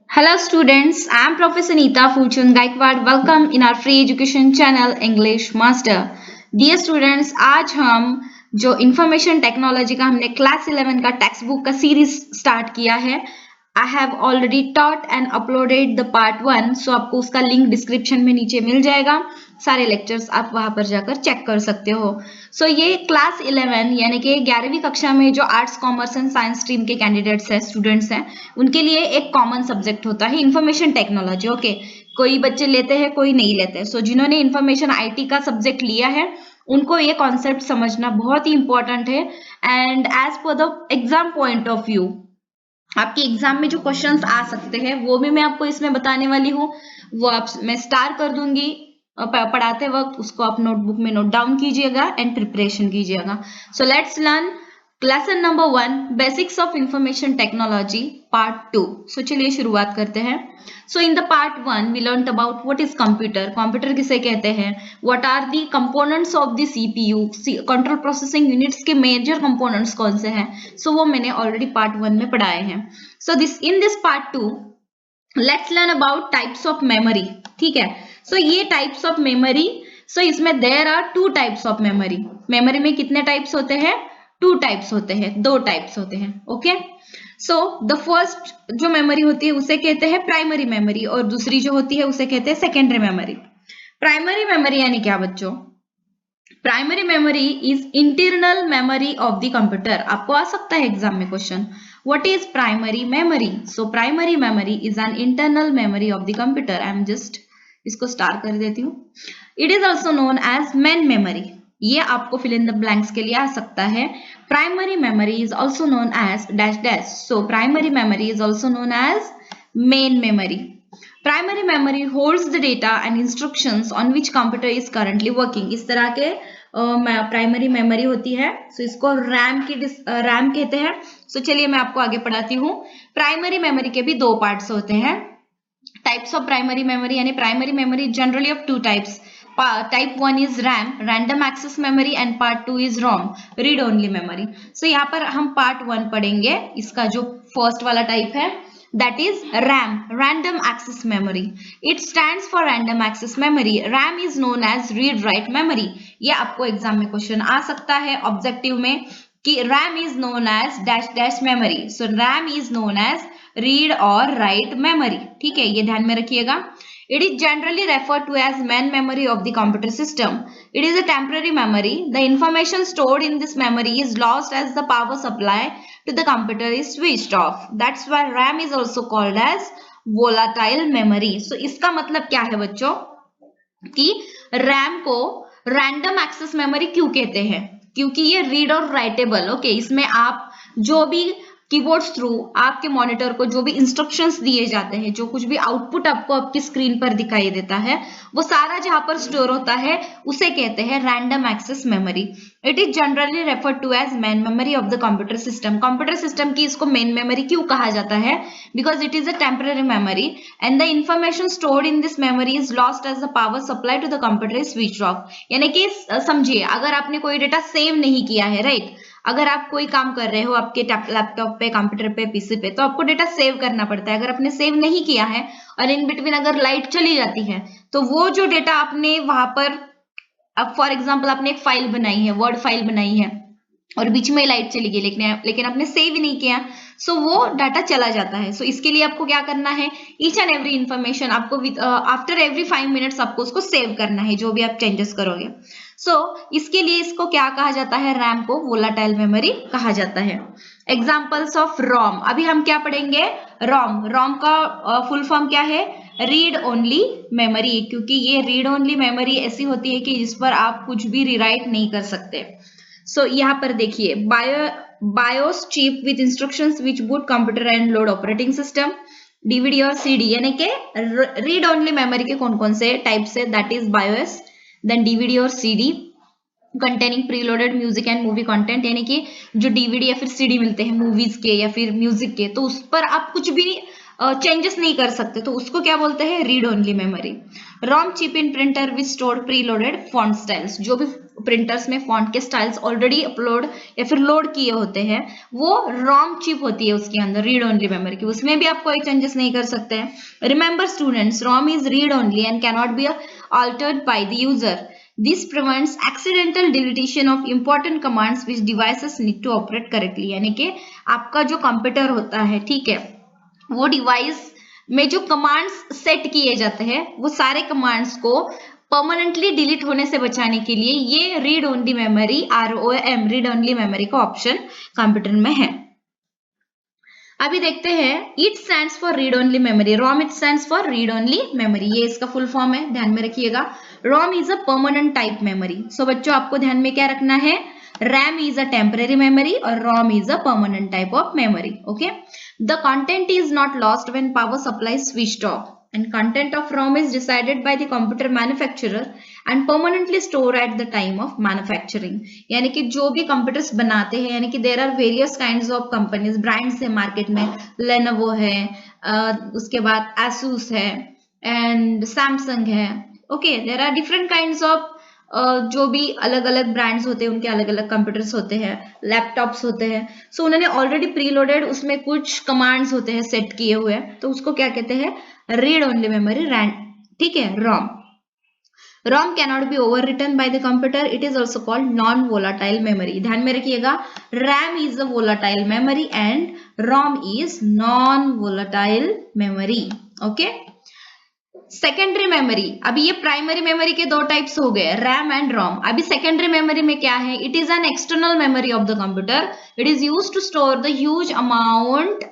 Hello students, I am Professor Neeta Fortune Gaikwad. Welcome in our free education channel English Master. Dear students, आज हम जो information technology का हमने class 11 का text book का series start किया है. I have already taught and uploaded the part 1, so आपको उसका लिंक डिस्क्रिप्शन में नीचे मिल जाएगा. सारे लेक्चर्स आप वहां पर जाकर चेक कर सकते हो. सो ये क्लास 11 यानी कि 11वीं कक्षा में जो arts commerce and science stream के कैंडिडेट्स हैं, स्टूडेंट्स हैं, उनके लिए एक कॉमन सब्जेक्ट होता है इंफॉर्मेशन टेक्नोलॉजी. ओके, कोई बच्चे लेते हैं, कोई नहीं लेते. सो जिन्होंने इंफॉर्मेशन आईटी का सब्जेक्ट लिया है उनको ये कॉन्सेप्ट समझना बहुत ही इंपॉर्टेंट है. And as per the exam point of view, आपके एग्जाम में जो क्वेश्चंस आ सकते हैं वो भी मैं आपको इसमें बताने वाली हूँ. वो आप मैं स्टार कर दूंगी पढ़ाते वक्त, उसको आप नोटबुक में नोट डाउन कीजिएगा एंड प्रिपरेशन कीजिएगा. So let's learn lesson number 1, basics of information technology part 2. So चलिए शुरुआत करते हैं. So in the part 1 we learn about what is computer, computer किसे कहते हैं, what are the components of the CPU, control processing units के major components कौन से हैं. सो वो मैंने ऑलरेडी पार्ट 1 में पढ़ाए हैं. So in this part 2 let's learn about types of memory. ठीक है, सो ये टाइप्स ऑफ मेमोरी, सो इसमें there are 2 types of memory. Memory में कितने टाइप्स होते हैं, 2 टाइप्स होते हैं, 2 टाइप्स होते हैं. ओके, सो द फर्स्ट जो मेमोरी होती है उसे कहते हैं प्राइमरी मेमोरी और दूसरी जो होती है उसे कहते हैं सेकेंडरी मेमोरी. प्राइमरी मेमोरी यानी क्या बच्चों, primary memory is internal memory of the computer. आपको आ सकता है एग्जाम में question, what is primary memory. So primary memory is an internal memory of the computer. I am just इसको star कर देती हूँ. It is also known as main memory. ये आपको फिल इन द ब्लैंक्स के लिए आ सकता है. Primary memory is also known as dash dash. So primary memory is also known as main memory. Primary memory holds the data and instructions on which computer is currently working. इस तरह के primary memory होती है. सो इसको RAM कहते हैं. सो चलिए मैं आपको आगे पढ़ाती हूँ. प्राइमरी मेमोरी के भी 2 पार्ट्स होते हैं. टाइप्स ऑफ प्राइमरी मेमोरी यानी primary memory generally of 2 types. Type 1 is RAM, random access memory, and part 2 is ROM, read only memory. So यहाँ पर हम part 1 पढ़ेंगे. इसका जो फर्स्ट वाला टाइप है that is RAM, random access memory. It stands for random access memory. RAM is known as read write memory. ये आपको एग्जाम में क्वेश्चन आ सकता है ऑब्जेक्टिव में कि RAM is known as dash dash memory. So RAM is known as read or write memory. ठीक है, ये ध्यान में रखिएगा. It is generally referred to as main memory of the computer system. It is a temporary memory. The information stored in this memory is lost as the power supply to the computer is switched off. That's why RAM is also called as volatile memory. So इसका मतलब क्या है बच्चों कि RAM को random access memory क्यों कहते हैं, क्योंकि ये रीड और राइटेबल. ओके, इसमें आप जो भी कीबोर्ड्स थ्रू आपके मॉनिटर को जो भी इंस्ट्रक्शंस दिए जाते हैं, जो कुछ भी आउटपुट आपको आपकी स्क्रीन पर दिखाई देता है, वो सारा जहां पर स्टोर होता है उसे कहते हैं random access memory. It is generally referred to as main memory of the computer system. Computer system की इसको मेन मेमोरी क्यों कहा जाता है, because it is a temporary memory and the information stored in this memory is lost as the power supply to the computer is switch off. यानी कि समझिए, अगर आपने कोई डेटा सेव नहीं किया है, राइट, अगर आप कोई काम कर रहे हो आपके लैपटॉप पे, कंप्यूटर पे, पीसी पे, तो आपको डेटा सेव करना पड़ता है. अगर आपने सेव नहीं किया है और इन बिटवीन अगर लाइट चली जाती है तो वो जो डेटा आपने वहां पर, अब फॉर एग्जांपल आपने एक फाइल बनाई है, वर्ड फाइल बनाई है और बीच में लाइट चली गई, लेकिन आपने सेव ही नहीं किया, सो वो डाटा चला जाता है. सो इसके लिए आपको क्या करना है, ईच एंड एवरी इंफॉर्मेशन आपको आफ्टर एवरी 5 मिनट्स आपको उसको सेव करना है, जो भी आप चेंजेस करोगे. सो इसके लिए इसको क्या कहा जाता है, रैम को वोलाटाइल मेमोरी कहा जाता है. एग्जाम्पल्स ऑफ रोम, अभी हम क्या पढ़ेंगे, रोम. रोम का फुल फॉर्म क्या है, रीड ओनली मेमोरी, क्योंकि ये रीड ओनली मेमोरी ऐसी होती है कि जिस पर आप कुछ भी रिराइट नहीं कर सकते. सो यहाँ पर देखिए, BIOS chip with instructions which boot computer and load operating system. DVD और सीडी यानी कि रीड ओनली मेमोरी के कौन कौन से टाइप्स है, that is BIOS, then DVD और CD containing preloaded music and movie content, यानी कि जो डीवीडी या फिर सीडी मिलते हैं मूवीज के या फिर म्यूजिक के, तो उस पर आप कुछ भी चेंजेस नहीं कर सकते, तो उसको क्या बोलते हैं, read only memory. ROM chip in printer which stored preloaded font styles, जो भी प्रिंटर्स में फॉन्ट के स्टाइल्स ऑलरेडी अपलोड या फिर लोड किए होते हैं, वो रोम चिप होती है उसके अंदर रीड ओनली मेमोरी की, उसमें भी आप कोई चेंजेस नहीं कर सकते हैं। Remember students, ROM is read only and can not be altered by the user. This prevents accidental deletion of important commands which devices need to operate correctly. यानी कि आपका जो कंप्यूटर होता है, ठीक है, वो डिवाइस में जो कमांड्स सेट किए जाते हैं वो सारे कमांड्स को परमानेंटली डिलीट होने से बचाने के लिए ये read only memory ROM read only memory का ऑप्शन कंप्यूटर में है। अभी देखते हैं, it stands for read only memory, ROM it stands for read only memory, ये इसका फुल फॉर्म है, ध्यान में रखिएगा। ROM is a permanent type memory. So बच्चों आपको ध्यान में क्या रखना है, RAM is a temporary memory और ROM is a permanent type of memory. Okay, the content is not lost when power supply switched off and content of ROM is decided by the computer manufacturer and permanently stored at the time of manufacturing। यानी कि जो भी computers बनाते हैं, यानी कि there are various kinds of companies, brands है market में, Lenovo है, उसके बाद Asus है and Samsung है। Okay, there are different kinds of जो भी अलग अलग ब्रांड्स होते हैं उनके अलग अलग कंप्यूटर्स होते हैं, लैपटॉप्स होते हैं। सो उन्होंने ऑलरेडी प्रीलोडेड उसमें कुछ कमांड्स होते हैं सेट किए हुए, तो उसको क्या कहते हैं, रीड ओनली मेमोरी, रैम, ठीक है, ROM. ROM cannot be overwritten by the computer, it is also called non volatile memory. ध्यान में रखिएगा, RAM is a volatile memory and ROM is non volatile memory. Okay, secondary memory, अभी ये primary memory के दो types हो गए, RAM and रोम। अभी सेकेंडरी मेमोरी में क्या है, it is an external memory of the computer, it is used to store the huge amount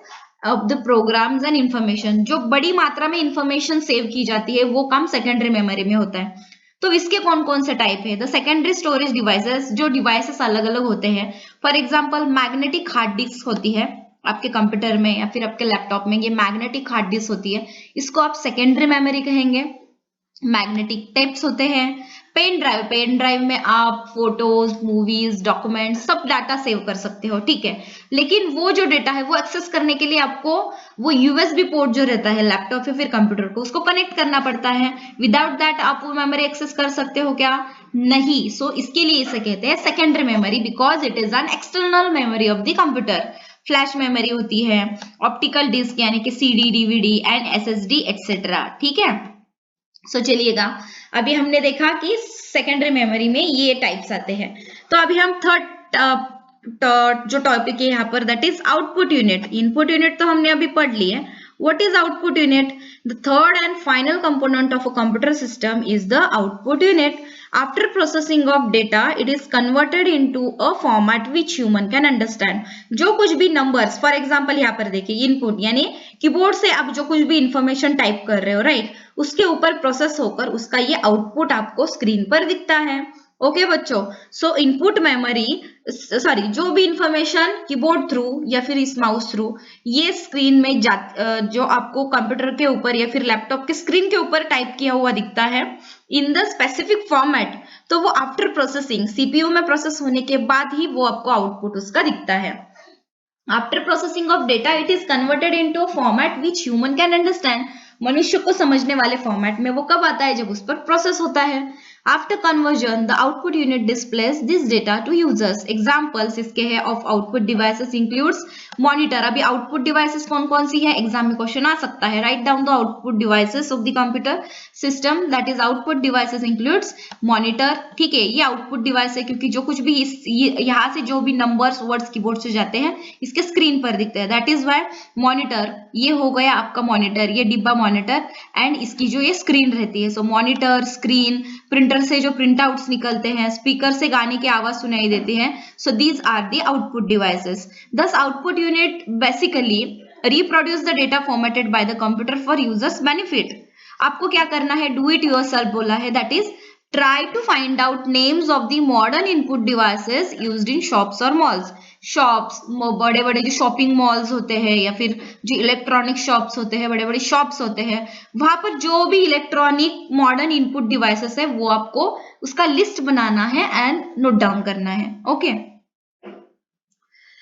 of the programs and information. जो बड़ी मात्रा में इंफॉर्मेशन सेव की जाती है वो काम सेकेंडरी मेमोरी में होता है। तो इसके कौन कौन से टाइप है, द सेकेंडरी स्टोरेज डिवाइसेस, जो डिवाइसेस अलग अलग होते हैं। For example magnetic hard disk होती है आपके कंप्यूटर में या फिर आपके लैपटॉप में, ये मैग्नेटिक हार्ड डिस्क होती है, इसको आप सेकेंडरी मेमोरी कहेंगे। मैग्नेटिक टेप्स होते हैं, पेन ड्राइव, पेन ड्राइव में आप फोटोज, मूवीज, डॉक्यूमेंट्स सब डाटा सेव कर सकते हो, ठीक है। लेकिन वो जो डेटा है वो एक्सेस करने के लिए आपको वो यूएसबी पोर्ट जो रहता है लैपटॉप या फिर कंप्यूटर को, उसको कनेक्ट करना पड़ता है। विदाउट दैट आप वो मेमोरी एक्सेस कर सकते हो क्या, नहीं। सो इसके लिए इसे कहते हैं secondary memory, because it is an external memory of the computer. Flash memory होती है, ऑप्टिकल डिस्क यानी कि CD, DVD and SSD etcetera, ठीक है। सो चलिएगा, अभी हमने देखा कि सेकेंडरी मेमोरी में ये टाइप्स आते हैं। तो अभी हम थर्ड जो टॉपिक है यहाँ पर, that is output unit. Input unit तो हमने अभी पढ़ ली है। What is output unit? The third and final component of a computer system is the output unit. After processing of data, it is converted into a format which human can understand. जो कुछ भी numbers, for example यहाँ पर देखिए input यानी keyboard से आप जो कुछ भी इंफॉर्मेशन टाइप कर रहे हो, राइट, उसके ऊपर प्रोसेस होकर उसका ये आउटपुट आपको स्क्रीन पर दिखता है। ओके बच्चों, सो इनपुट मेमोरी, सॉरी, जो भी इंफॉर्मेशन कीबोर्ड थ्रू या फिर इस माउस थ्रू ये स्क्रीन में जो आपको कंप्यूटर के ऊपर या फिर लैपटॉप के स्क्रीन के ऊपर टाइप किया हुआ दिखता है इन द स्पेसिफिक फॉर्मेट, तो वो आफ्टर प्रोसेसिंग सीपीयू में प्रोसेस होने के बाद ही वो आपको आउटपुट उसका दिखता है। After processing of data it is converted into a format which human can understand. मनुष्य को समझने वाले फॉर्मेट में वो कब आता है, जब उस पर प्रोसेस होता है। After conversion, the output unit displays this data to users. Examples इसके है of output devices includes monitor। अभी output devices कौन कौन सी है, एग्जाम में क्वेश्चन आ सकता है। Write down the output devices of the computer system, that is output devices includes monitor। ठीक है, ये output device है क्योंकि जो कुछ भी यहाँ से जो भी नंबर्स वर्ड्स कीबोर्ड से जाते हैं इसके स्क्रीन पर दिखते हैं, दैट इज वाई मॉनिटर। ये हो गया आपका मॉनिटर, ये डिब्बा मॉनिटर, एंड इसकी जो ये स्क्रीन रहती है। सो मॉनिटर, स्क्रीन, प्रिंटर से जो प्रिंट आउट्स निकलते हैं, स्पीकर से गाने की आवाज सुनाई देती है। So these are the output devices. This output unit basically reproduce the data formatted by the computer for users benefit. आपको क्या करना है, डू इट योरसेल्फ बोला है, that is try to find out names of the modern input devices used in shops or malls। Shops, बड़े बड़े जो shopping malls होते हैं या फिर जो इलेक्ट्रॉनिक शॉप्स होते हैं, बड़े बड़े शॉप्स होते हैं, वहां पर जो भी इलेक्ट्रॉनिक मॉडर्न इनपुट डिवाइसेस है वो आपको उसका लिस्ट बनाना है एंड नोट डाउन करना है। ओके,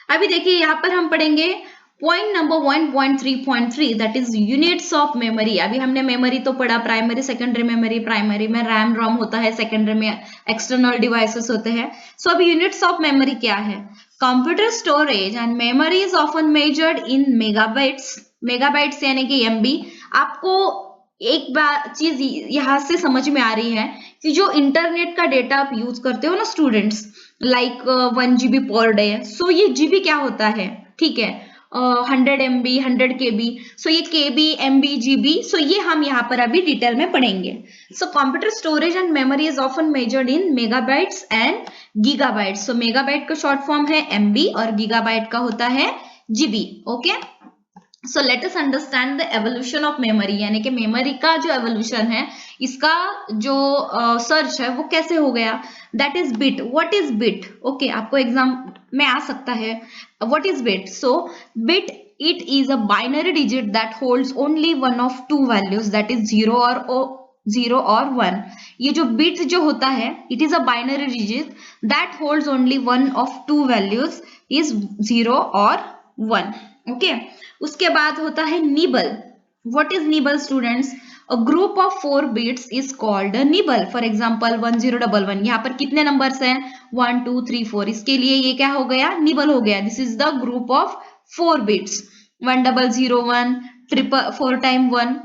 अभी देखिए यहाँ पर हम पढ़ेंगे point number 1.3.3 that is units of memory. अभी हमने मेमोरी तो पढ़ा, प्राइमरी सेकेंडरी मेमोरी। प्राइमरी में रैम रोम होता है, सेकेंडरी में एक्सटर्नल डिवाइसेस होते हैं। सो अभी यूनिट्स ऑफ मेमोरी क्या है? Computer storage and memory is often measured in megabytes. Megabytes यानी कि एमबी। आपको एक बार चीज यहां से समझ में आ रही है कि जो इंटरनेट का डेटा आप यूज करते हो ना students, like 1 GB per day, so ये जीबी क्या होता है, ठीक है, 100 MB 100 KB। सो ये KB MB GB, सो ये हम यहाँ पर अभी डिटेल में पढ़ेंगे। So computer storage and memory is often measured in megabytes and gigabytes. So megabyte का शॉर्ट फॉर्म है MB और गीगाबाइट का होता है GB। Okay, so let us understand the evolution of memory, यानी कि मेमोरी का जो एवोल्यूशन है, इसका जो सर्च है वो कैसे हो गया। That is bit. What is bit? Okay, आपको एग्जाम में आ सकता है what is bit. So bit, it is a binary digit that holds only one of to values, that is 0 और 1। ये जो बिट जो होता है, it is a binary digit that holds only one of to values, is 0 और 1। Okay, उसके बाद होता है nibble. What is nibble students? A group of 4 bits is called nibble. For example 1011, यहाँ पर कितने नंबर्स हैं? 1 2 3 4। इसके लिए ये क्या हो गया? निबल हो गया। This is the group of 4 bits. 1001 triple 4 time 1।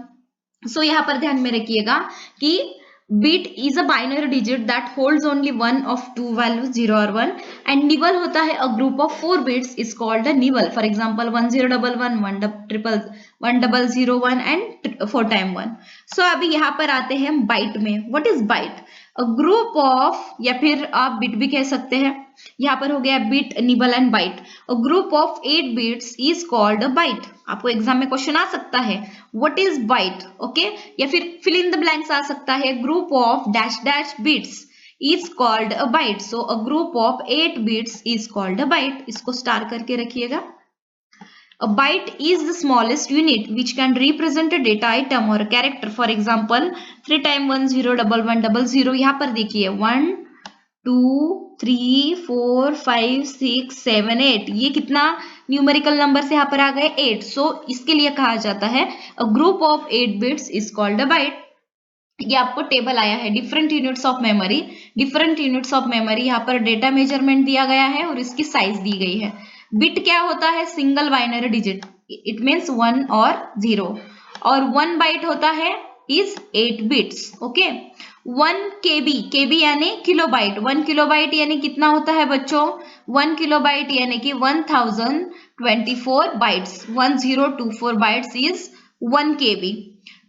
सो यहाँ पर ध्यान में रखिएगा कि bit is a binary digit that holds only one of two values 0 or 1, and nibble होता है a group of 4 bits is called a nibble. For example 1011 1001 and 4 time 1. So अभी यहाँ पर आते हैं बाइट में। What is byte? A group of, या फिर आप बिट भी कह सकते हैं, यहाँ पर हो गया bit, nibble and byte. A group of 8 bits is called a byte. आपको एग्जाम में क्वेश्चन आ सकता है व्हाट इज बाइट, ओके, या फिर फिल इन द ब्लैंक्स आ सकता है group of dash dash bits is called a byte. So a group of 8 bits is called a byte. इसको स्टार करके रखिएगा। A byte is the smallest unit which can represent a data item or a character. For example 3 time 101100। यहाँ पर देखिए 1 2 3 4 5 6 7 8, ये कितना numerical number से यहाँ पर आ गए 8। सो इसके लिए कहा जाता है a group of 8 bits is called a byte. ये आपको टेबल आया है different units of memory. Different units of memory, यहाँ पर डेटा मेजरमेंट दिया गया है और इसकी साइज दी गई है। बिट क्या होता है? Single binary digit, it means 1 और 0। और 1 बाइट होता है is 8 bits. Okay, 1 KB, KB यानी किलोबाइट। 1 किलोबाइट यानी कितना होता है बच्चों? 1 किलोबाइट यानी कि 1024 बाइट्स। 1024 bytes is 1 KB।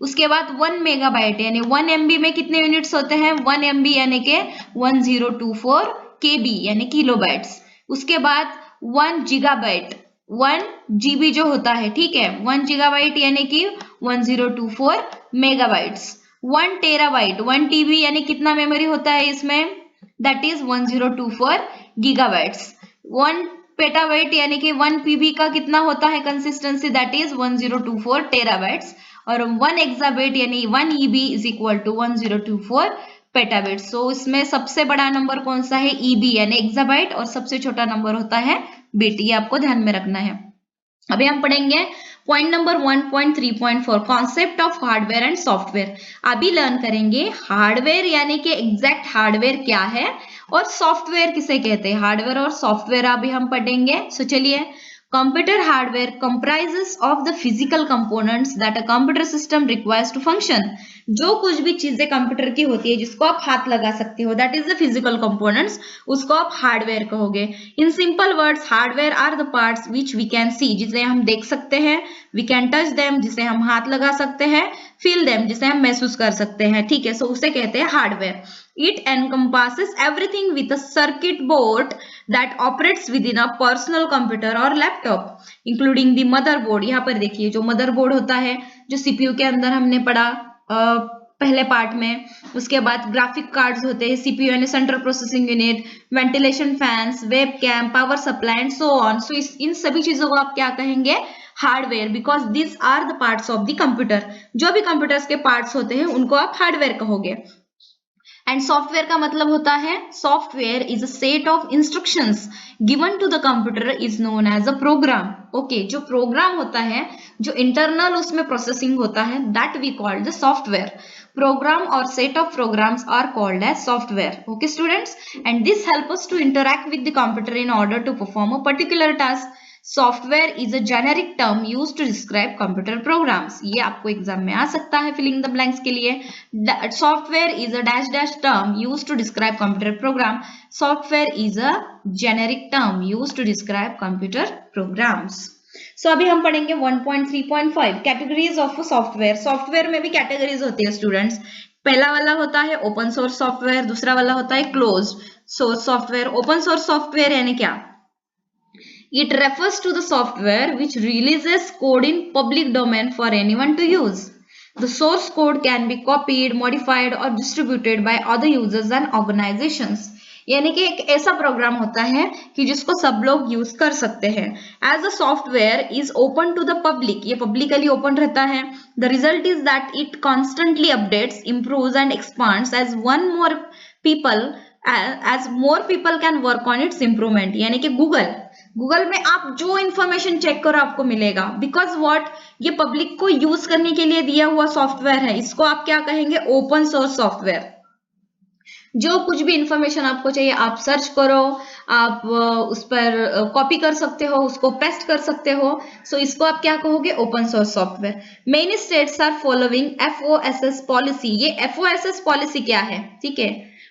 उसके बाद 1 मेगाबाइट यानी 1 MB में कितने यूनिट्स होते हैं? 1 MB यानी के 1024 KB यानी किलोबाइट्स। उसके बाद 1 गीगाबाइट, 1 GB जो होता है, ठीक है, 1 गीगाबाइट यानी कि 1024 मेगाबाइट्स। 1 टेराबाइट, 1 TB यानी कितना मेमोरी होता है इसमें? That is 1024 gigabytes. 1 पेटाबाइट यानी कि 1 PB का कितना होता है कंसिस्टेंसी? That is 1024 terabytes. और 1 एक्साबाइट यानी 1 EB is equal to 1024 petabyte. So इसमें सबसे बड़ा नंबर कौन सा है? EB यानी एक्साबाइट, और सबसे छोटा नंबर होता है बिट। ये आपको ध्यान में रखना है। अभी हम पढ़ेंगे point number 1.3.4 concept of hardware and software. अभी लर्न करेंगे हार्डवेयर यानी कि एग्जैक्ट हार्डवेयर क्या है और सॉफ्टवेयर किसे कहते हैं। हार्डवेयर और सॉफ्टवेयर अभी हम पढ़ेंगे। सो चलिए, computer hardware comprises of the physical components that a computer system requires to function। जो कुछ भी चीजें कंप्यूटर की होती है जिसको आप हाथ लगा सकते हो, that is the physical components, उसको आप हार्डवेयर कहोगे। In simple words, hardware are the parts which we can see, जिसे हम देख सकते हैं, वी कैन टच देम, जिसे हम हाथ लगा सकते हैं, फील देम, जिसे हम महसूस कर सकते हैं, ठीक है। सो उसे कहते हैं hardware. It encompasses everything with a circuit board that operates within a personal computer or laptop, including the motherboard। यहाँ पर देखिए जो मदरबोर्ड होता है, जो CPU के अंदर हमने पढ़ा पहले पार्ट में। उसके बाद ग्राफिक कार्ड्स होते हैं, CPU यानी central processing unit, ventilation fans, web cam, power supply and so on. So इन सभी चीजों को आप क्या कहेंगे? Hardware, because this are the parts of the computer. जो भी कंप्यूटर्स के पार्ट्स होते हैं उनको आप हार्डवेयर कहोगे। एंड सॉफ्टवेयर का मतलब होता है software is a set of instructions given to the computer is known as a program. Okay, जो प्रोग्राम होता है, जो इंटरनल उसमें प्रोसेसिंग होता है, that we call the software. Program or set of programs are called as software. Okay students, and this helps us to interact with the computer in order to perform a particular task. Software is a generic term used to describe computer programs. ये आपको exam में आ सकता है filling the blanks के लिए। Software is a dash dash term used to describe computer program. Software is a generic term used to describe computer programs. सो अभी हम पढ़ेंगे 1.3.5 कैटेगरीज ऑफ सॉफ्टवेयर। सॉफ्टवेयर में भी कैटेगरीज होती है स्टूडेंट्स। पहला वाला होता है ओपन सोर्स सॉफ्टवेयर, दूसरा वाला होता है closed source software. Open source software यानी क्या? It refers to the software which releases code in public domain for anyone to use. The source code can be copied, modified or distributed by other users and organizations. यानी कि एक ऐसा programme होता है कि जिसको सब लोग यूज कर सकते हैं। As a software is open to the public, ये पब्लिकली ओपन रहता है। The result is that it constantly updates, improves and expands as more people can work on its improvement. यानी कि गूगल में आप जो इंफॉर्मेशन चेक करो आपको मिलेगा, बिकॉज व्हाट, ये पब्लिक को यूज करने के लिए दिया हुआ सॉफ्टवेयर है। इसको आप क्या कहेंगे? Open source software. जो कुछ भी इंफॉर्मेशन आपको चाहिए आप सर्च करो, आप उस पर कॉपी कर सकते हो, उसको पेस्ट कर सकते हो। सो इसको आप क्या कहोगे? Open source software. Many states are following FOSS policy. ये FOSS पॉलिसी क्या है? ठीक है,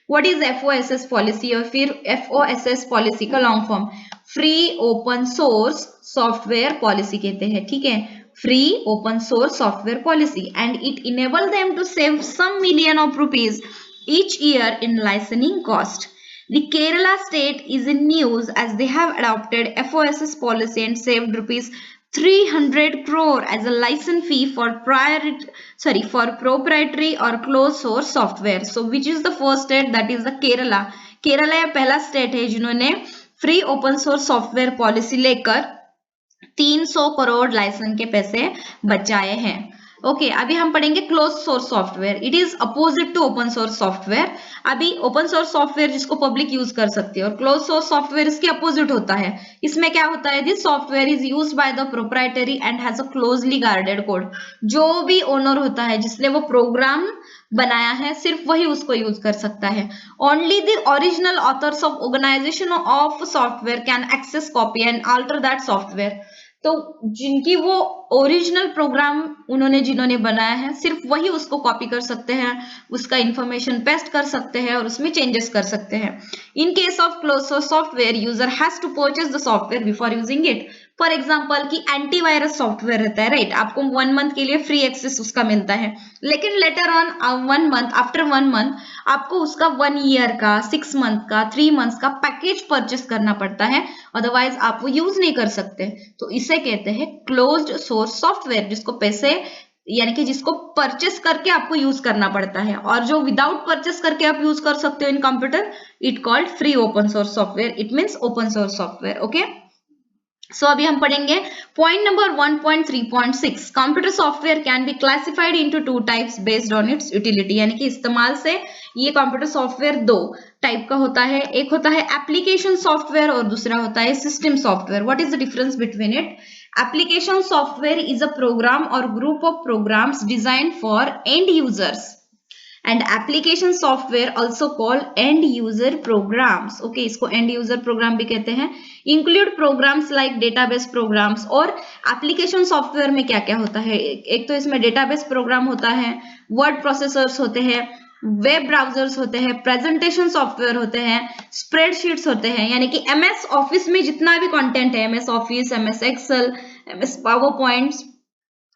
व्हाट इज FOSS पॉलिसी और फिर FOSS पॉलिसी का long form free open source software policy कहते हैं। ठीक है, free open source software policy, and it enable them to save some million of rupees each year in licensing cost. The Kerala state is in news as they have adopted FOSS policy and saved rupees 300 crore as a license fee for proprietary or closed source software. So which is the first state? That is the Kerala. Kerala ये पहला state है जिन्होंने free open source software policy लेकर 300 crore licence के पैसे बचाए हैं। Okay, अभी हम पढ़ेंगे close source software. It is opposite to open source software. अभी ओपन सोर्स सॉफ्टवेयर जिसको पब्लिक यूज कर सकती है और क्लोज सोर्स सॉफ्टवेयर इसके अपोजिट होता है। इसमें क्या होता है? This software is used by the proprietary and has a closely guarded code. जो भी ओनर होता है जिसने वो प्रोग्राम बनाया है सिर्फ वही उसको यूज कर सकता है। Only the original authors of organisation of software can access, copy and alter that software. तो जिनकी वो ओरिजिनल प्रोग्राम जिन्होंने बनाया है सिर्फ वही उसको कॉपी कर सकते हैं, उसका इंफॉर्मेशन पेस्ट कर सकते हैं और उसमें चेंजेस कर सकते हैं। In case of close source software user has to purchase the software before using it. For example कि एंटीवायरस सॉफ्टवेयर रहता है, राइट? आपको 1 मंथ के लिए फ्री एक्सेस उसका मिलता है, लेकिन later on 1 month, after 1 month आपको उसका 1 ईयर का, 6 मंथ का, 3 मंथ्स का पैकेज परचेस करना पड़ता है, अदरवाइज आप वो यूज नहीं कर सकते। तो इसे कहते हैं क्लोज्ड सोर्स सॉफ्टवेयर, जिसको पैसे यानी कि जिसको परचेस करके आपको यूज करना पड़ता है, और जो विदाउट परचेस करके आप यूज कर सकते हो in computer, it called free open source software. It means open source software. Okay, so अभी हम पढ़ेंगे point number 1.3.6। Computer software can be classified into 2 types based on its utility. यानी कि इस्तेमाल से ये कंप्यूटर सॉफ्टवेयर 2 टाइप का होता है। एक होता है एप्लीकेशन सॉफ्टवेयर और दूसरा होता है system software. What is the difference between it? Application software is a program और group of programs designed for end users, and application software also called end user programs. Okay, इसको end user program भी कहते हैं। include programs like database programs। और application software में क्या क्या होता है? एक तो इसमें database program होता है, word processors होते हैं, वेब ब्राउजर्स होते हैं, प्रेजेंटेशन सॉफ्टवेयर होते हैं, स्प्रेडशीट्स होते हैं। यानी कि MS ऑफिस में जितना भी कंटेंट है, MS Office, MS Excel, MS PowerPoints,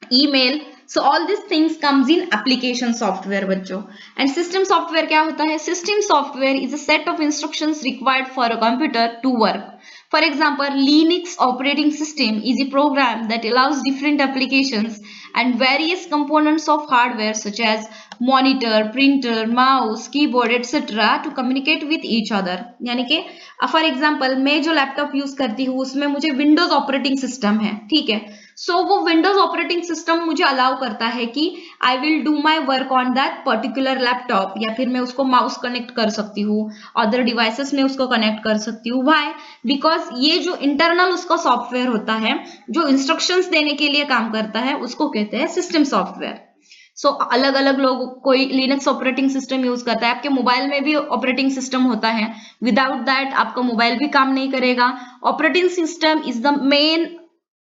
email, so all these things comes in application software बच्चों। and system software क्या होता है? system software is a set of instructions required for a computer to work. For example, Linux operating system is a program that allows different applications and various components of hardware such as monitor, printer, mouse, keyboard etc. to communicate with each other. यानी कि for example मैं जो laptop use करती हूँ उसमें मुझे Windows operating system है, ठीक है, सो वो विंडोज ऑपरेटिंग सिस्टम मुझे अलाउ करता है कि I will do my work on that particular laptop, या फिर मैं उसको माउस कनेक्ट कर सकती हूँ, अदर डिवाइसेस में उसको कनेक्ट कर सकती हूँ। व्हाई? बिकॉज ये जो इंटरनल उसका सॉफ्टवेयर होता है जो इंस्ट्रक्शंस देने के लिए काम करता है उसको कहते हैं सिस्टम सॉफ्टवेयर। सो अलग अलग लोग, कोई लिनक्स ऑपरेटिंग सिस्टम यूज करता है, आपके मोबाइल में भी ऑपरेटिंग सिस्टम होता है, विदाउट दैट आपका मोबाइल भी काम नहीं करेगा। Operating system is the main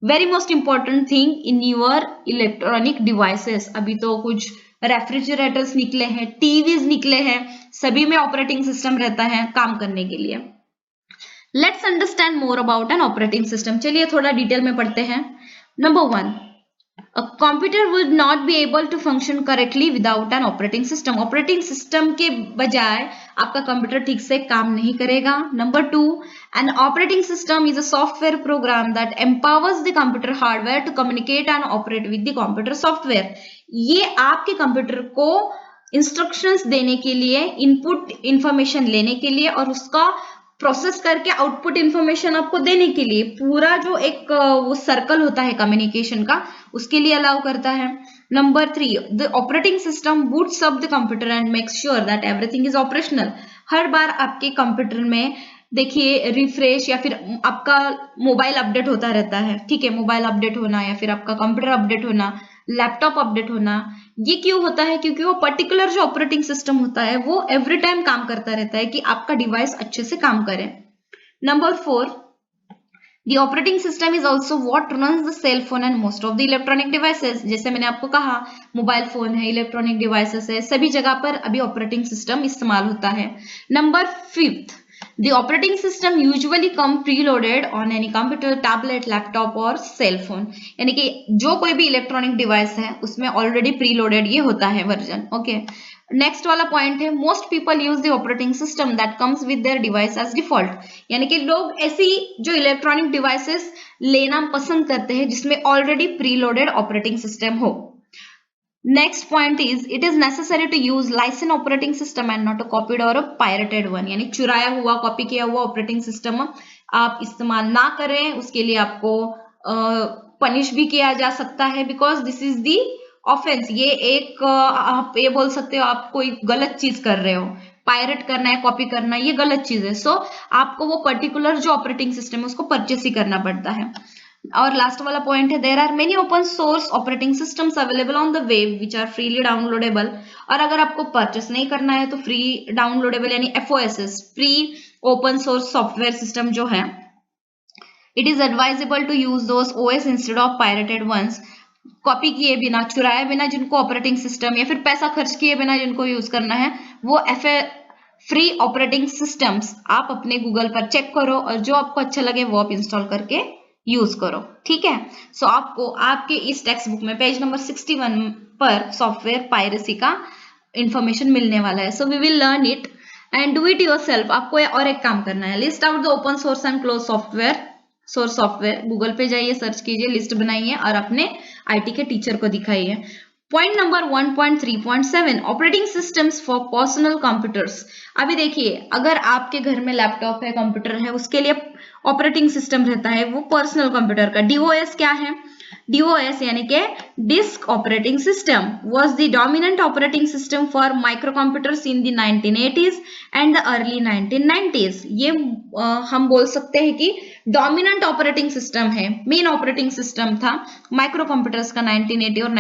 very most important thing in your electronic devices. अभी तो कुछ रेफ्रिजरेटर्स निकले हैं, टीवीज निकले हैं, सभी में ऑपरेटिंग सिस्टम रहता है काम करने के लिए। Let's understand more about an operating system. चलिए थोड़ा डिटेल में पढ़ते हैं। Number 1, a computer would not be able to function correctly without an operating system. Operating system के बजाय आपका कंप्यूटर ठीक से काम नहीं करेगा। Number 2, an operating system is a software program that empowers the computer hardware to communicate and operate with the computer software. ये आपके कंप्यूटर को इंस्ट्रक्शंस देने के लिए, इनपुट इंफॉर्मेशन लेने के लिए और उसका प्रोसेस करके आउटपुट इंफॉर्मेशन आपको देने के लिए, पूरा जो एक वो सर्कल होता है कम्युनिकेशन का, उसके लिए अलाउ करता है। Number 3, the operating system boots up the computer and makes sure that everything is operational. हर बार आपके कंप्यूटर में देखिए रिफ्रेश या फिर आपका मोबाइल अपडेट होता रहता है, ठीक है, मोबाइल अपडेट होना या फिर आपका कंप्यूटर अपडेट होना, लैपटॉप अपडेट होना, ये क्यों होता है? क्योंकि वो पर्टिकुलर जो ऑपरेटिंग सिस्टम होता है वो एवरी टाइम काम करता रहता है कि आपका डिवाइस अच्छे से काम करे। Number 4, the operating system is also what runs the cell phone and most of the electronic devices. जैसे मैंने आपको कहा मोबाइल फोन है, इलेक्ट्रॉनिक डिवाइसेस है, सभी जगह पर अभी ऑपरेटिंग सिस्टम इस्तेमाल होता है। Number 5, the operating system usually come preloaded on any computer, tablet, laptop और cell phone. यानी कि जो कोई भी इलेक्ट्रॉनिक डिवाइस है उसमें ऑलरेडी प्रीलोडेड ये होता है वर्जन। ओके, नेक्स्ट वाला पॉइंट है most people use the operating system that comes with their device as default. यानी कि लोग ऐसी जो इलेक्ट्रॉनिक डिवाइसेस लेना पसंद करते हैं जिसमें ऑलरेडी प्रीलोडेड ऑपरेटिंग सिस्टम हो। Next point is it is necessary to use licence operating system and not a copied और अ पायरेटेड वन। यानी चुराया हुआ, कॉपी किया हुआ ऑपरेटिंग सिस्टम आप इस्तेमाल ना करें, उसके लिए आपको पनिश भी किया जा सकता है, because this is the offence. ये एक आप ये बोल सकते हो आप कोई गलत चीज कर रहे हो, पायरेट करना है, कॉपी करना, ये गलत चीज है। सो आपको वो पर्टिकुलर जो ऑपरेटिंग सिस्टम है उसको परचेस ही करना पड़ता है। और लास्ट वाला पॉइंट है there are many open source operating systems available on the web which are freely downloadable. और अगर आपको परचेस नहीं करना है तो फ्री डाउनलोडेबल यानी FOSS, free open source software system जो है, it is advisable to use those OS instead of pirated ones. Copy किए बिना, चुराए बिना जिनको ऑपरेटिंग सिस्टम या फिर पैसा खर्च किए बिना जिनको यूज करना है, वो फ्री ऑपरेटिंग सिस्टम्स आप अपने गूगल पर चेक करो और जो आपको अच्छा लगे वो आप इंस्टॉल करके यूज करो, ठीक है। सो आपको आपके इस टेक्स्ट बुक में पेज नंबर 61 पर सॉफ्टवेयर पायरेसी का इंफॉर्मेशन मिलने वाला है। So we will learn it and do it yourself. आपको और एक काम करना है, list out the open source and close software. Google पे जाइए, सर्च कीजिए, लिस्ट बनाइए और अपने IT के टीचर को दिखाइए। Point number 1.3.7 operating systems for personal computers. अभी देखिए अगर आपके घर में लैपटॉप है, कंप्यूटर है, उसके लिए ऑपरेटिंग सिस्टम रहता है वो पर्सनल कंप्यूटर का। DOS क्या है? DOS यानी कि disk operating system was the dominant operating system for micro computers in the 1980s and the early 1990s। ये हम बोल सकते हैं कि डोमिनेंट ऑपरेटिंग सिस्टम है, मेन ऑपरेटिंग सिस्टम था माइक्रो कंप्यूटर्स का 1980 और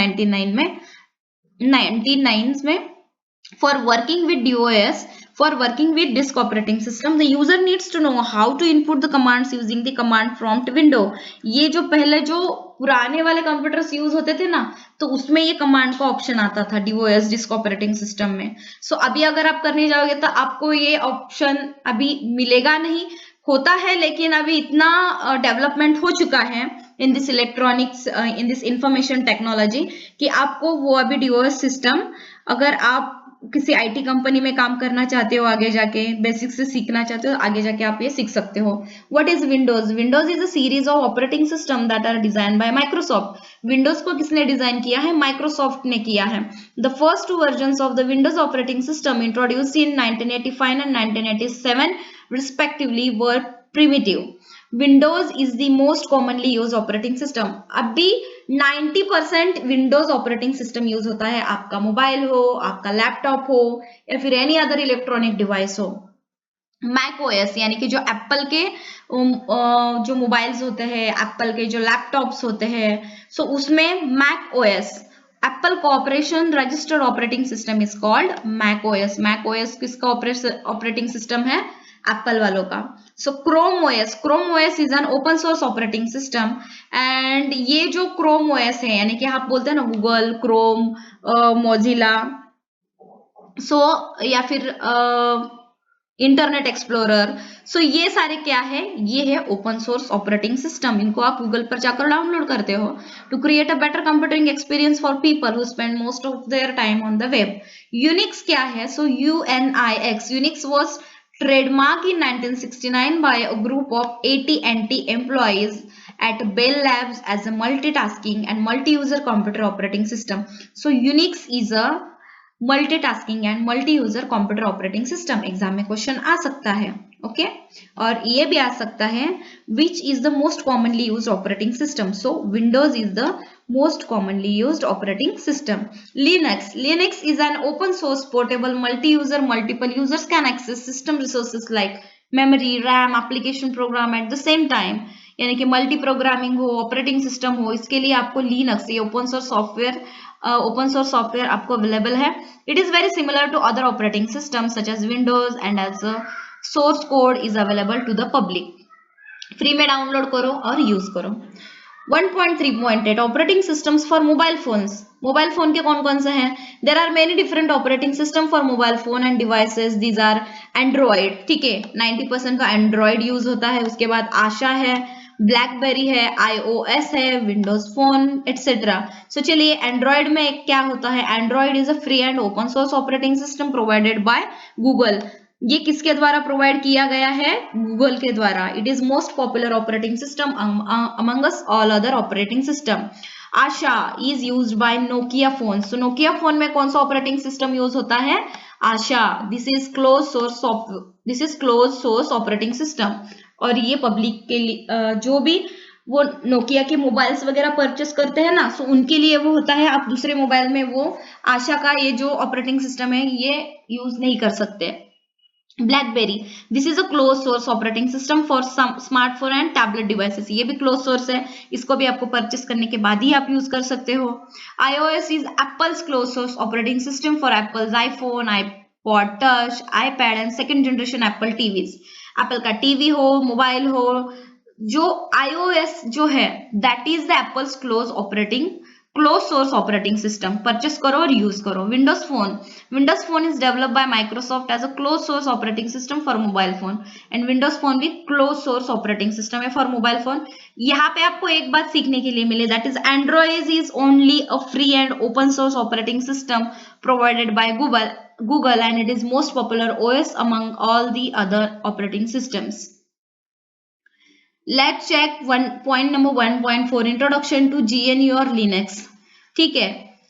1990s में। For working with DOS, for working with disk operating system, the user needs to know how to input the commands using the command prompt window. ये जो पहले जो पुराने वाले कंप्यूटर्स यूज होते थे ना, तो उसमें ये कमांड का ऑप्शन आता था DOS डिस्क ऑपरेटिंग सिस्टम में। सो अभी अगर आप करने जाओगे तो आपको ये ऑप्शन अभी मिलेगा नहीं, होता है लेकिन अभी इतना डेवलपमेंट हो चुका है in this electronics, in this information technology कि आपको वो अभी DOS सिस्टम, अगर आप किसी IT कंपनी में काम करना चाहते हो, आगे जाके बेसिक से सीखना चाहते हो, आगे जाके आप ये सीख सकते हो। What is Windows? Windows is a series of operating system that are design by Microsoft. Windows को किसने डिजाइन किया है? माइक्रोसॉफ्ट ने किया है। The first 2 versions of the Windows operating system introduced in 1985 and 1987 respectively were primitive. Windows is the most commonly use operating system. अभी 90% Windows operating system use होता है, आपका मोबाइल हो, आपका लैपटॉप हो या फिर एनी अदर इलेक्ट्रॉनिक डिवाइस हो। मैक ओएस यानी कि जो एप्पल के जो मोबाइल्स होते हैं, एप्पल के जो लैपटॉप्स होते हैं, सो उसमें Mac OS, Apple Corporation registered operating system is called Mac OS. Mac OS किसका ऑपरेटिंग सिस्टम है? एप्पल वालों का। So Chrome OS is an open source operating system and ये जो क्रोम ओएस है यानी कि आप बोलते हैं ना गूगल, क्रोम, मोजिला, सो या फिर इंटरनेट एक्सप्लोरर, सो ये सारे क्या है? ये है ओपन सोर्स ऑपरेटिंग सिस्टम। इनको आप गूगल पर जाकर डाउनलोड करते हो to create a better computing experience for people who spend most of their time on the web. Unix क्या है? So U N I X, Unix was trademark in 1969 by a group of AT&T employees at Bell Labs as a multitasking and multi-user computer operating system. So Unix is a multitasking and multi user computer operating system. Exam में question आ सकता है, okay और ये भी आ सकता है which is the most commonly used operating system. So Windows is the most commonly used operating system. Linux is an open source portable multi-user, multiple users can access system resources like memory, RAM, application program at the same time, यानी कि multi programming हो, operating system हो, इसके लिए आपको Linux, ये open source software आपको available है। It is very similar to other operating system such as Windows and as source code is available to the public. Free में डाउनलोड करो और यूज करो। 1.3.8 operating systems for mobile phones. Mobile phone के कौन कौन से हैं? There are many different operating system for mobile phone and devices. These are Android, ठीक है, 90% का एंड्रॉइड यूज होता है। उसके बाद आशा है, ब्लैकबेरी है, iOS है, विंडोज फोन एटसेट्रा। सो चलिए एंड्रॉइड में क्या होता है? Android is a free and open source operating system provided by Google. ये किसके द्वारा प्रोवाइड किया गया है? गूगल के द्वारा। It is most popular operating system among us all other operating system. Asha is used by Nokia phone. So Nokia phone में कौन सा ऑपरेटिंग सिस्टम यूज होता है? Asha. This is close source operating system. और ये पब्लिक के लिए जो भी वो नोकिया के मोबाइल्स वगैरह परचेस करते हैं ना, सो उनके लिए वो होता है। आप दूसरे मोबाइल में वो आशा का ये जो ऑपरेटिंग सिस्टम है ये यूज नहीं कर सकते। Blackberry, this is a close source operating system for smartphone and tablet devices. ये भी क्लोज सोर्स है, इसको भी आपको परचेस करने के बाद ही आप यूज कर सकते हो। iOS is Apple's close source operating system for Apple's iPhone, iPod touch, iPad and second generation Apple TVs. Apple का टीवी हो, मोबाइल हो, जो iOS जो है that is the Apple's close source operating system. Purchase करो और use करो। Windows phone is developed by Microsoft as a close source operating system for mobile phone and Windows phone भी close source operating system है for mobile phone. यहाँ पे आपको एक बात सीखने के लिए मिले, that is Android is only a free and open source operating system provided by Google and it is most popular OS among all the other operating systems. Let's check point number 1.4 introduction to GNU or Linux. ठीक है,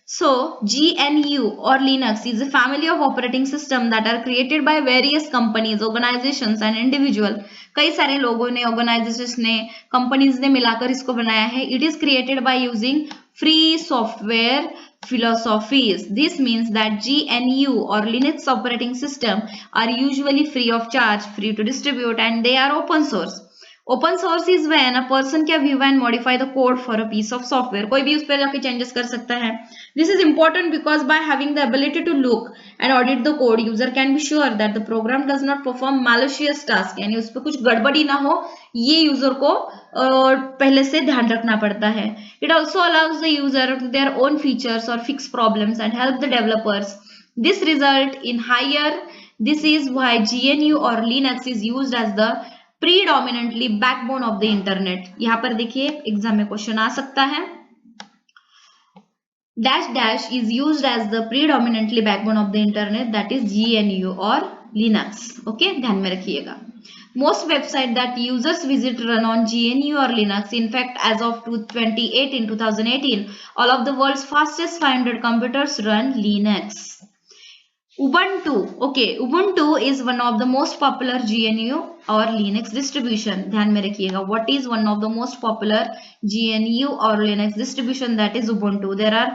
so GNU or Linux is a family of operating system that are created by various companies, organizations and individual. कई सारे लोगों ने, organizations ने, companies ने मिलाकर इसको बनाया है। It is created by using free software philosophies. This means that GNU or Linux operating system are usually free of charge, free to distribute and they are open source. Open source is when a person can view and modify the code for a piece of software. कोई भी उस पर जाके changes कर सकता है। This is important because by having the ability to look and audit the code, user can be sure that the program does not perform malicious task, यानी उस पर कुछ गड़बड़ी ना हो, ये यूजर को पहले से ध्यान रखना पड़ता है। It also allows the user to their own features और fix problems and help the developers. This result in higher, this is why GNU और Linux is used as the predominantly backbone of the internet. यहां पर देखिए exam में question आ सकता है। Dash dash is used as the predominantly backbone of the internet, that is GNU और Linux। Okay, ध्यान में रखिएगा। Most websites that users visit run on GNU or Linux. In fact, as of 2018, all of the world's fastest 500 computers run Linux. Ubuntu. Okay, Ubuntu is one of the most popular GNU और Linux distribution. ध्यान में रखिएगा. What is one of the most popular GNU or Linux distribution? That is Ubuntu. There are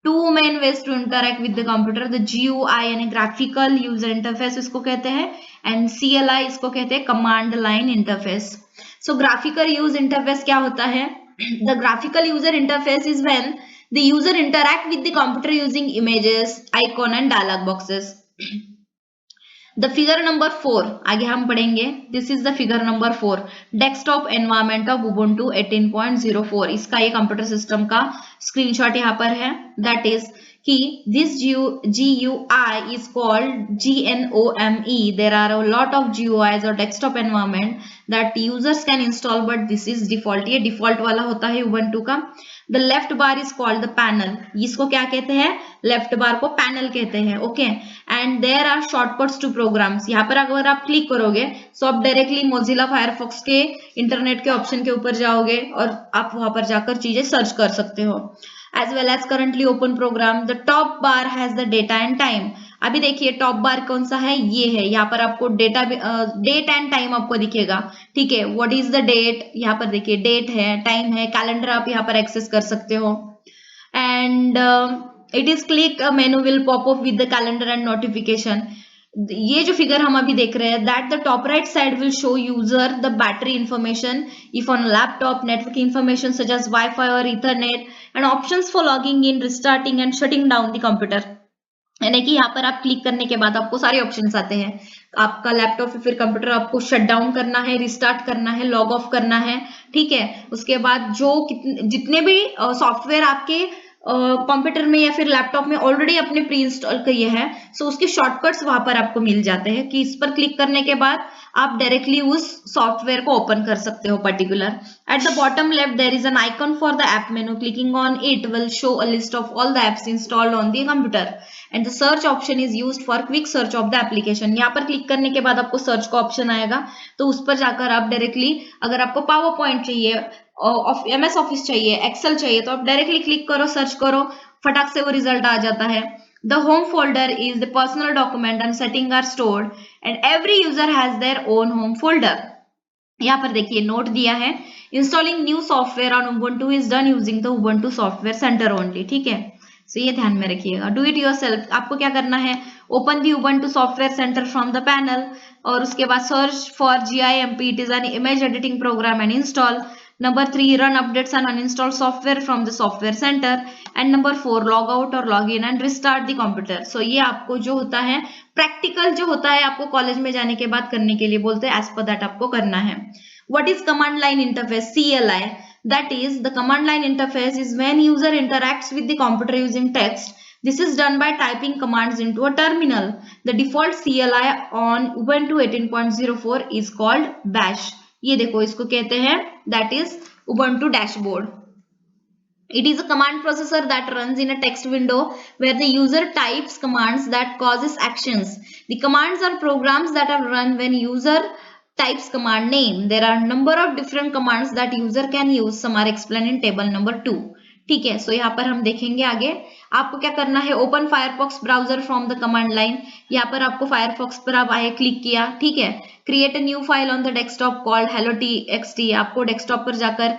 two main ways to interact with the computer. The GUI यानी graphical user interface इसको कहते हैं, and CLI इसको कहते हैं command line interface. So graphical user interface क्या होता है? The graphical user interface is when the user interact with the computer using images, icon and dialog boxes. The figure number 4 आगे हम पढ़ेंगे. This is the figure number 4. Desktop environment of Ubuntu 18.04. इसका ये computer system का screenshot यहाँ पर है. That is कि this GUI is called GNOME. There are a lot of GUIs or desktop environment that users can install, but this is default. ये default वाला होता है Ubuntu का. The left bar is called the panel. इसको क्या कहते हैं? Left बार को पैनल कहते हैं. Okay, and there are shortcuts to programs. यहाँ पर अगर आप क्लिक करोगे तो आप डायरेक्टली मोजिला फायरफॉक्स के इंटरनेट के ऑप्शन के ऊपर जाओगे और आप वहां पर जाकर चीजें सर्च कर सकते हो. As well as currently open program. The top bar has the data and time. अभी देखिए टॉप बार कौन सा है? ये है. यहाँ पर आपको डेट एंड टाइम आपको दिखेगा. ठीक है, व्हाट इज द डेट? यहाँ पर देखिए डेट है, टाइम है, कैलेंडर आप यहाँ पर एक्सेस कर सकते हो. And it is click menu will pop up with the calendar and notification. ये जो फिगर हम अभी देख रहे हैं, that the top right side will show user the battery information if on laptop, network information such as WiFi और Ethernet, and options for logging in, restarting and shutting down the computer. यानी कि यहाँ पर आप click करने के बाद आपको सारे ऑप्शंस आते हैं. आपका लैपटॉप या फिर कंप्यूटर आपको शट डाउन करना है, रिस्टार्ट करना है, लॉग ऑफ करना है. ठीक है, उसके बाद जो जितने भी सॉफ्टवेयर आपके कंप्यूटर में या फिर लैपटॉप में ऑलरेडी आपने प्री इंस्टॉल किए हैं, सो उसके शॉर्टकट्स वहां पर आपको मिल जाते हैं कि इस पर क्लिक करने के बाद आप डायरेक्टली उस सॉफ्टवेयर को ओपन कर सकते हो particular. At the bottom left there is an icon for the app menu. Clicking on it will show a list of all the apps installed on the computer, and the search option is used for quick search of the application. यहाँ पर click करने के बाद आपको search का option आएगा, तो उस पर जाकर आप डायरेक्टली, अगर आपको पावर पॉइंट चाहिए, MS ऑफिस चाहिए, एक्सेल चाहिए, तो आप डायरेक्टली क्लिक करो, सर्च करो, फटाक से वो रिजल्ट आ जाता है. The home folder is the personal document and setting are stored, and every user has their own home folder. यहाँ पर देखिए नोट दिया है, installing new software on Ubuntu is done using the Ubuntu software centre only. ठीक है, so ये ध्यान में रखिएगा. Do it yourself. आपको क्या करना है? Open the Ubuntu software centre from the panel, और उसके बाद search for GIMP. It is an image editing programme and install. Number 3, run updates and uninstall software from the software center. And number 4, log out or log in and restart the computer. So ये आपको जो होता है practical जो होता है आपको college में जाने के बाद करने के लिए बोलते हैं. एज पर दैट आपको करना है. What is command line interface? CLI. That is the command line interface is when user interacts with the computer using text. This is done by typing commands into a terminal. The default CLI on Ubuntu 18.04 is called bash. ये देखो इसको कहते हैं, that is Ubuntu dashboard. It is a command processor that runs in a text window where the user types commands that causes actions. The commands are programs that are run when user types command name. There are number of different commands that user can use. Some are explained in table number 2. ठीक है, सो यहाँ पर हम देखेंगे आगे. आपको क्या करना है? Open Firefox browser from the command line. यहाँ पर आपको फायरफॉक्स पर आप आए, क्लिक किया. ठीक है, create a new file on the desktop called hello.txt. आपको डेस्कटॉप पर जाकर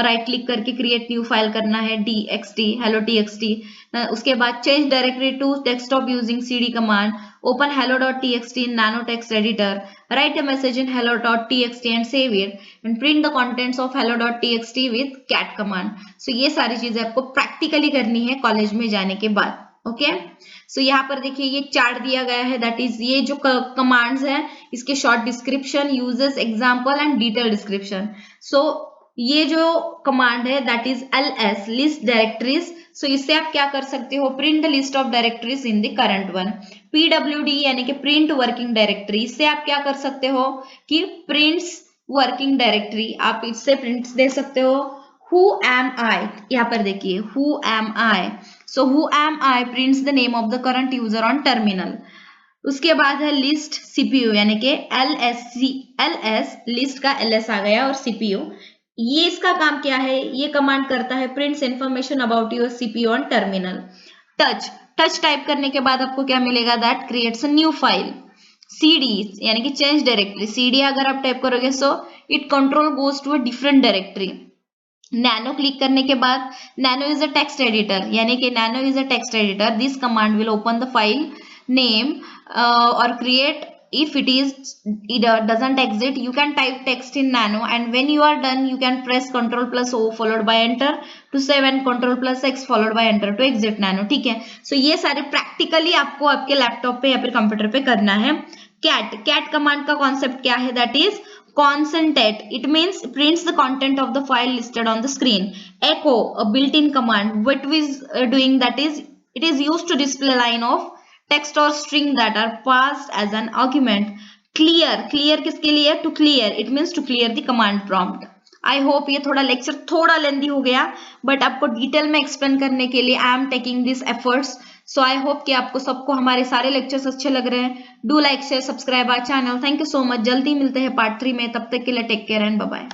राइट क्लिक करके क्रिएट न्यू फाइल करना है, txt, hello.txt. उसके बाद change directory to desktop using cd command. Open hello.txt in nano text editor. Write a message in hello.txt and save it. And print the contents of hello.txt with cat command. So ये सारी चीजें आपको practically करनी है college में जाने के बाद. ओके, सो यहाँ पर देखिए ये चार्ट दिया गया है. दैट इज ये जो कमांड्स हैं इसके short description, users, example and detail description. So ये जो कमांड है that is ls, list directories. So इससे आप क्या कर सकते हो? Print the list of directories in the current one. PWD यानी कि प्रिंट वर्किंग डायरेक्टरी. इससे आप क्या कर सकते हो कि प्रिंट्स वर्किंग डायरेक्टरी. आप इससे प्रिंट्स दे सकते हो. Who am I? यहाँ पर देखिए who am I. So who am I prints the name of the current user on terminal. उसके बाद है लिस्ट CPU यानी कि LS, लिस्ट का LS आ गया, और CPU. ये इसका काम क्या है? ये कमांड करता है prints information about your CPU on terminal. Touch type करने के बाद आपको क्या मिलेगा, that creates a new file. cd यानी कि चेंज डायरेक्टरी, cd अगर आप टाइप करोगे so it control goes to a different directory. Nano click करने के बाद nano is a text editor, यानी कि nano is a text editor, this command will open the file name or create. If it doesn't exist, you can type text in nano, and when you are done you can press Ctrl plus O followed by enter to save and Ctrl plus X followed by enter to exit nano। ठीक है, so ये सारे practically आपको आपके laptop पे या फिर computer पे करना है। कैट कमांड का कॉन्सेप्ट क्या है, that is concatenate, it means prints the content of the file listed on the screen। echo, a built-in command, what is doing, that is it is used to display line of text or string that are passed as an argument। clear किसके लिए, to clear, it means to clear the command prompt। I hope ये थोड़ा lecture थोड़ा लेंदी हो गया, but आपको detail में explain करने के लिए I am taking this efforts. So I hope कि आपको सबको हमारे सारे लेक्चर्स अच्छे लग रहे हैं। Do like share subscribe our channel. Thank you so much. जल्दी मिलते हैं पार्ट 3 में, तब तक के लिए take care and bye bye.